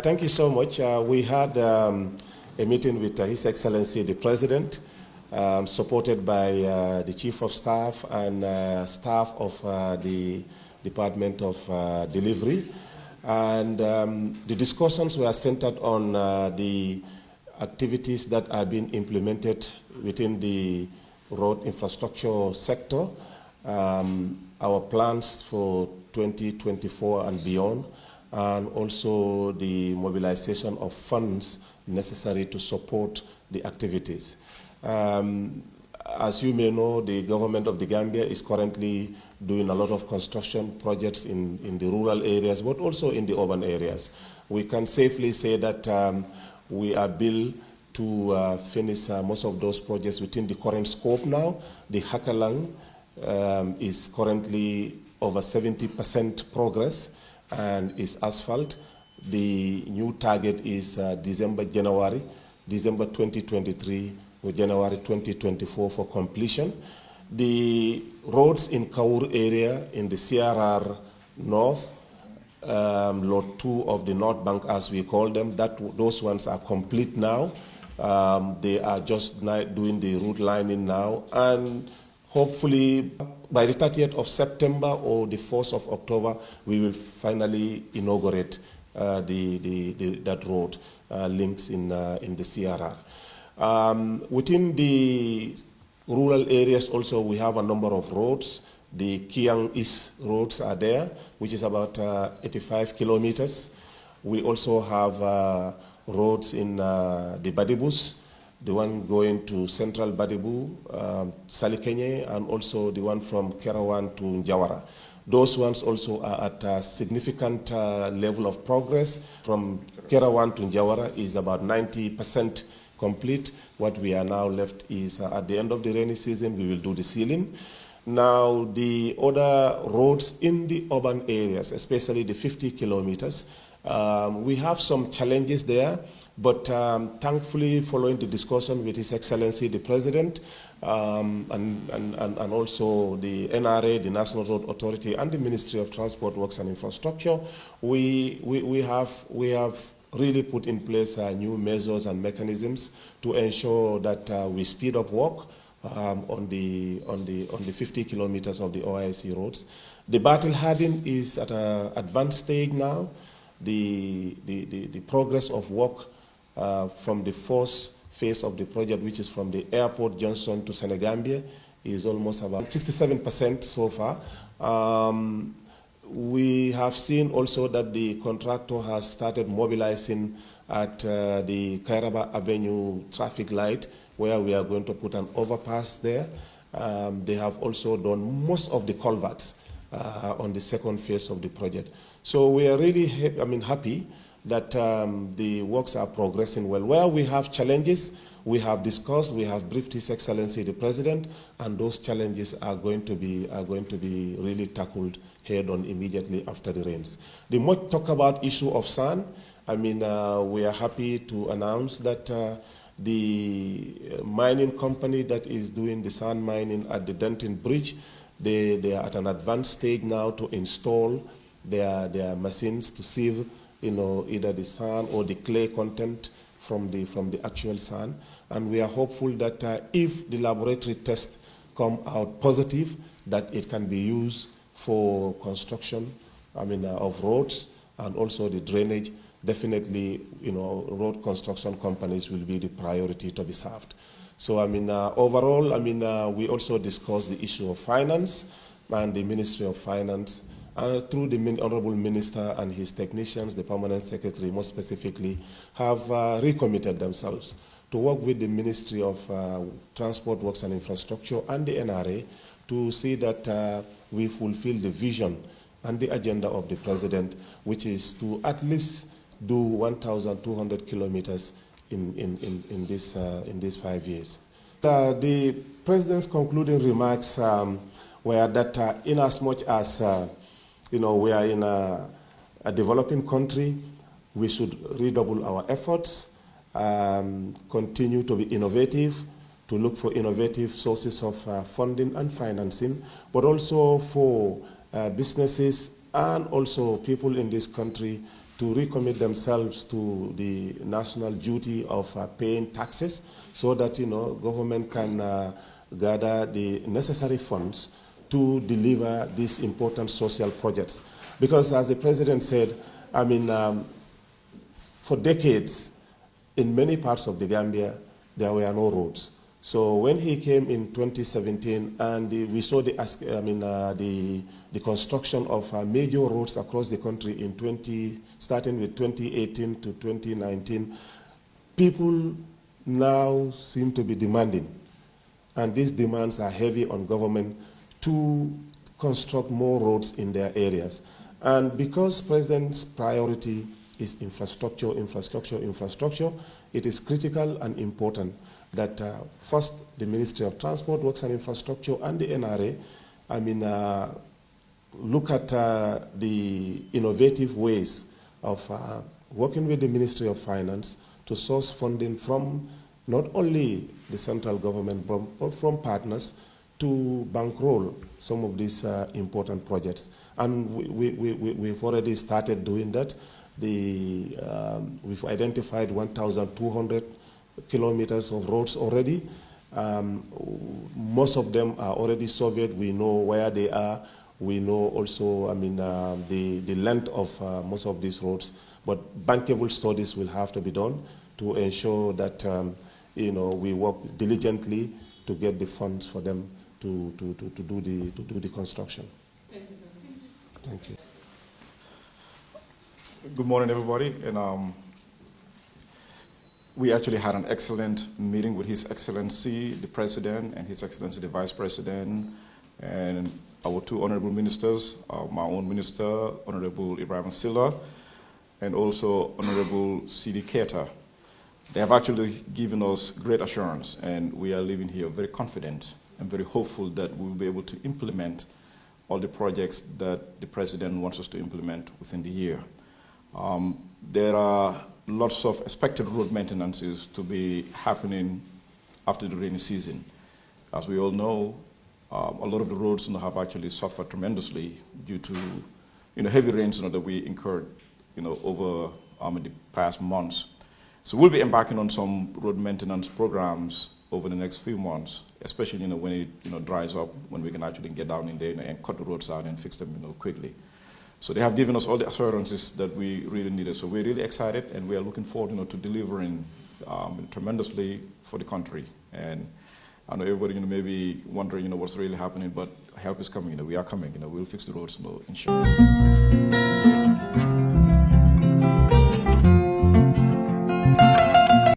thank you so much. We had a meeting with His Excellency the President, supported by the Chief of Staff and staff of the Department of Delivery. And the discussions were centered on the activities that are being implemented within the road infrastructure sector, our plans for 2024 and beyond, and also the mobilization of funds necessary to support the activities. As you may know, the government of the Gambia is currently doing a lot of construction projects in the rural areas, but also in the urban areas. We can safely say that we are built to finish most of those projects within the current scope now. The Hakalang is currently over 70% progress and is asphalt. The new target is December 2023 or January 2024 for completion. The roads in Kaur area in the CRR North, Lot 2 of the North Bank as we call them, those ones are complete now. They are just doing the route lining now, and hopefully by the 30th of September or the 1st of October, we will finally inaugurate that road links in the CRR. Within the rural areas also, we have a number of roads. The Kiang East roads are there, which is about 85 kilometers. We also have roads in the Badibus, the one going to Central Badibu, Salikenye, and also the one from Kerawan to Njawara. Those ones also are at a significant level of progress. From Kerawan to Njawara is about 90% complete. What we are now left is at the end of the rainy season, we will do the sealing. Now, the other roads in the urban areas, especially the 50 kilometers, we have some challenges there, but thankfully, following the discussion with His Excellency the President and also the NRA, the National Road Authority, and the Ministry of Transport, Works and Infrastructure, we have really put in place new measures and mechanisms to ensure that we speed up work on the 50 kilometers of the OIC roads. The battle hardening is at an advanced stage now. The progress of work from the first phase of the project, which is from the airport junction to Senegambia, is almost about 67% so far. We have seen also that the contractor has started mobilizing at the Kairaba Avenue traffic light, where we are going to put an overpass there. They have also done most of the culverts on the second phase of the project. So we are really happy that the works are progressing well. Where we have challenges, we have discussed, we have briefed His Excellency the President, and those challenges are going to be really tackled head on immediately after the rains. The much talk about issue of sand, we are happy to announce that the mining company that is doing the sand mining at the Denton Bridge, they are at an advanced stage now to install their machines to sieve, either the sand or the clay content from the actual sand. And we are hopeful that if the laboratory tests come out positive, that it can be used for construction, of roads and also the drainage. Definitely, road construction companies will be the priority to be served. So, overall, we also discussed the issue of finance, and the Ministry of Finance, through the Honorable Minister and his technicians, the Permanent Secretary more specifically, have recommitted themselves to work with the Ministry of Transport, Works and Infrastructure and the NRA to see that we fulfill the vision and the agenda of the President, which is to at least do 1,200 kilometers in these 5 years. The President's concluding remarks were that in as much as we are in a developing country, we should redouble our efforts, continue to be innovative, to look for innovative sources of funding and financing, but also for businesses and also people in this country to recommit themselves to the national duty of paying taxes so that, government can gather the necessary funds to deliver these important social projects. Because as the president said, for decades, in many parts of the Gambia, there were no roads. So when he came in 2017 and we saw the construction of major roads across the country starting with 2018 to 2019, people now seem to be demanding, and these demands are heavy on government to construct more roads in their areas. And because President's priority is infrastructure, it is critical and important that first the Ministry of Transport, Works and Infrastructure and the NRA, look at the innovative ways of working with the Ministry of Finance to source funding from not only the central government but from partners to bankroll some of these important projects. And we've already started doing that. We've identified 1,200 kilometers of roads already. Most of them are already surveyed. We know where they are. We know also, the length of most of these roads. But bankable studies will have to be done to ensure that we work diligently to get the funds for them to do the construction. Thank you. Good morning, everybody. And we actually had an excellent meeting with His Excellency, the President, and His Excellency, the Vice President, and our two honorable ministers, my own minister, Honorable Ibrahim Silla, and also Honorable Sidi Keita. They have actually given us great assurance, and we are leaving here very confident and very hopeful that we will be able to implement all the projects that the President wants us to implement within the year. There are lots of expected road maintenances to be happening after the rainy season. As we all know, a lot of the roads have actually suffered tremendously due to heavy rains that we incurred over the past months. So we'll be embarking on some road maintenance programs over the next few months, especially when it dries up, when we can actually get down in there and cut the roads out and fix them quickly. So they have given us all the assurances that we really needed. So we're really excited, and we are looking forward to delivering tremendously for the country. And I know everybody may be wondering what's really happening, but help is coming. We are coming. We'll fix the roads, inshallah.